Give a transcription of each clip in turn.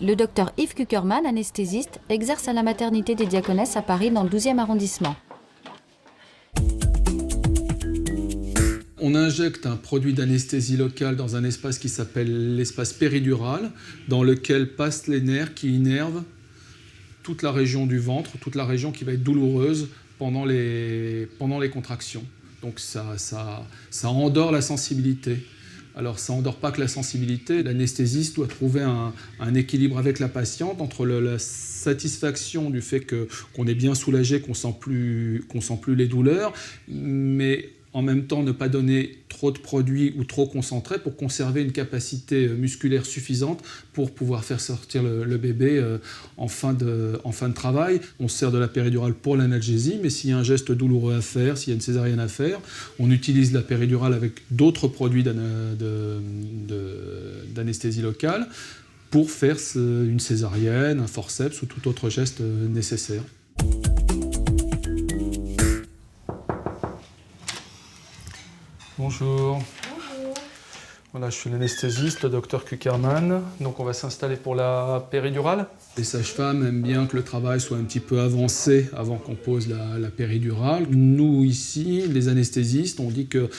Le docteur Yves Kuckerman, anesthésiste, exerce à la maternité des Diaconesses à Paris dans le 12e arrondissement. On injecte un produit d'anesthésie locale dans un espace qui s'appelle l'espace péridural, dans lequel passent les nerfs qui innervent toute la région du ventre, toute la région qui va être douloureuse pendant les contractions. Donc ça endort la sensibilité. Alors ça n'endort pas que la sensibilité, l'anesthésiste doit trouver un équilibre avec la patiente entre la satisfaction du fait qu'on est bien soulagé, qu'on sent plus les douleurs, mais en même temps ne pas donner trop de produits ou trop concentrés pour conserver une capacité musculaire suffisante pour pouvoir faire sortir le bébé en fin de travail. On se sert de la péridurale pour l'analgésie, mais s'il y a un geste douloureux à faire, s'il y a une césarienne à faire, on utilise la péridurale avec d'autres produits d'anesthésie locale pour faire une césarienne, un forceps ou tout autre geste nécessaire. Bonjour. Bonjour. Voilà, je suis l'anesthésiste, le docteur Kuckerman. Donc on va s'installer pour la péridurale. Les sages-femmes aiment bien que le travail soit un petit peu avancé avant qu'on pose la péridurale. Nous, ici, les anesthésistes, on dit que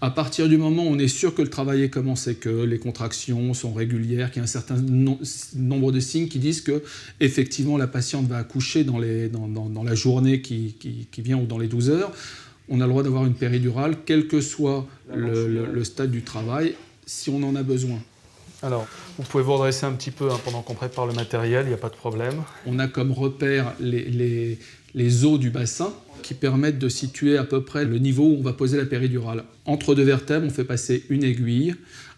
à partir du moment où on est sûr que le travail est commencé, que les contractions sont régulières, qu'il y a un certain nombre de signes qui disent que effectivement la patiente va accoucher dans la journée qui vient ou dans les 12 heures, on a le droit d'avoir une péridurale, quel que soit le stade du travail, si on en a besoin. Alors, vous pouvez vous redresser un petit peu pendant qu'on prépare le matériel, il n'y a pas de problème. On a comme repère les os du bassin qui permettent de situer à peu près le niveau où on va poser la péridurale. Entre deux vertèbres, on fait passer une aiguille.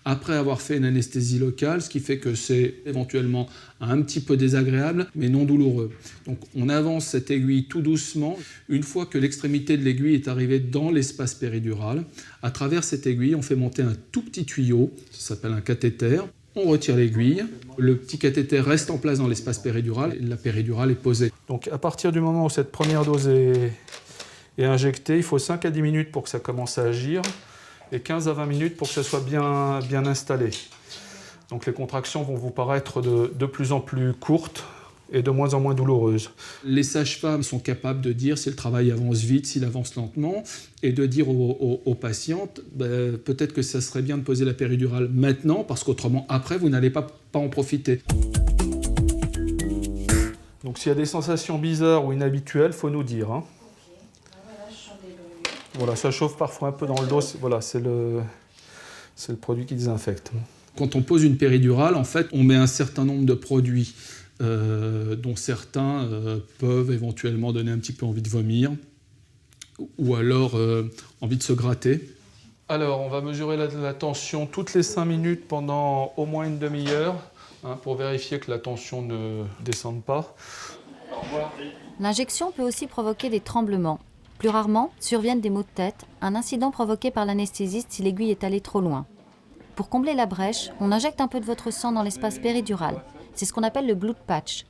Après avoir fait une anesthésie locale, ce qui fait que c'est éventuellement un petit peu désagréable, mais non douloureux. Donc on avance cette aiguille tout doucement. Une fois que l'extrémité de l'aiguille est arrivée dans l'espace péridural, à travers cette aiguille, on fait monter un tout petit tuyau, ça s'appelle un cathéter. On retire l'aiguille, le petit cathéter reste en place dans l'espace péridural et la péridurale est posée. Donc à partir du moment où cette première dose est injectée, il faut 5 à 10 minutes pour que ça commence à agir et 15 à 20 minutes pour que ça soit bien installé. Donc les contractions vont vous paraître de plus en plus courtes et de moins en moins douloureuses. Les sages-femmes sont capables de dire si le travail avance vite, s'il avance lentement, et de dire aux patientes, peut-être que ça serait bien de poser la péridurale maintenant, parce qu'autrement, après, vous n'allez pas en profiter. Donc s'il y a des sensations bizarres ou inhabituelles, il faut nous dire. Hein. Voilà, ça chauffe parfois un peu dans le dos. Voilà, c'est le produit qui désinfecte. Quand on pose une péridurale, en fait, on met un certain nombre de produits dont certains peuvent éventuellement donner un petit peu envie de vomir ou alors envie de se gratter. Alors, on va mesurer la tension toutes les 5 minutes pendant au moins une demi-heure pour vérifier que la tension ne descende pas. Au revoir. L'injection peut aussi provoquer des tremblements. Plus rarement, surviennent des maux de tête, un incident provoqué par l'anesthésiste si l'aiguille est allée trop loin. Pour combler la brèche, on injecte un peu de votre sang dans l'espace péridural. C'est ce qu'on appelle le blood patch.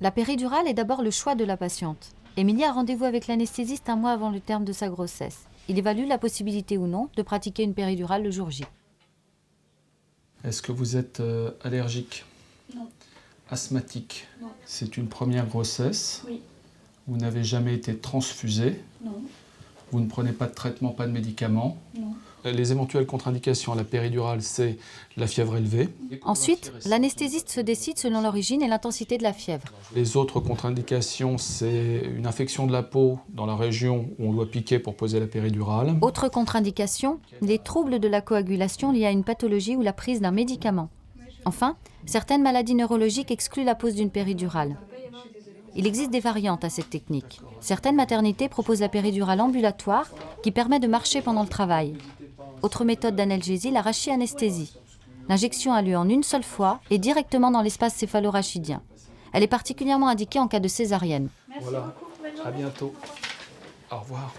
La péridurale est d'abord le choix de la patiente. Émilie a rendez-vous avec l'anesthésiste un mois avant le terme de sa grossesse. Il évalue la possibilité ou non de pratiquer une péridurale le jour J. Est-ce que vous êtes allergique? Non. Asthmatique? Non. C'est une première grossesse? Oui. Vous n'avez jamais été transfusé? Non. Vous ne prenez pas de traitement, pas de médicaments? Non. Les éventuelles contre-indications à la péridurale, c'est la fièvre élevée. Ensuite, l'anesthésiste se décide selon l'origine et l'intensité de la fièvre. Les autres contre-indications, c'est une infection de la peau dans la région où on doit piquer pour poser la péridurale. Autre contre-indication, les troubles de la coagulation liés à une pathologie ou la prise d'un médicament. Enfin, certaines maladies neurologiques excluent la pose d'une péridurale. Il existe des variantes à cette technique. Certaines maternités proposent la péridurale ambulatoire qui permet de marcher pendant le travail. Autre méthode d'analgésie, la rachianesthésie. L'injection a lieu en une seule fois et directement dans l'espace céphalorachidien. Elle est particulièrement indiquée en cas de césarienne. Voilà, à bientôt. Au revoir.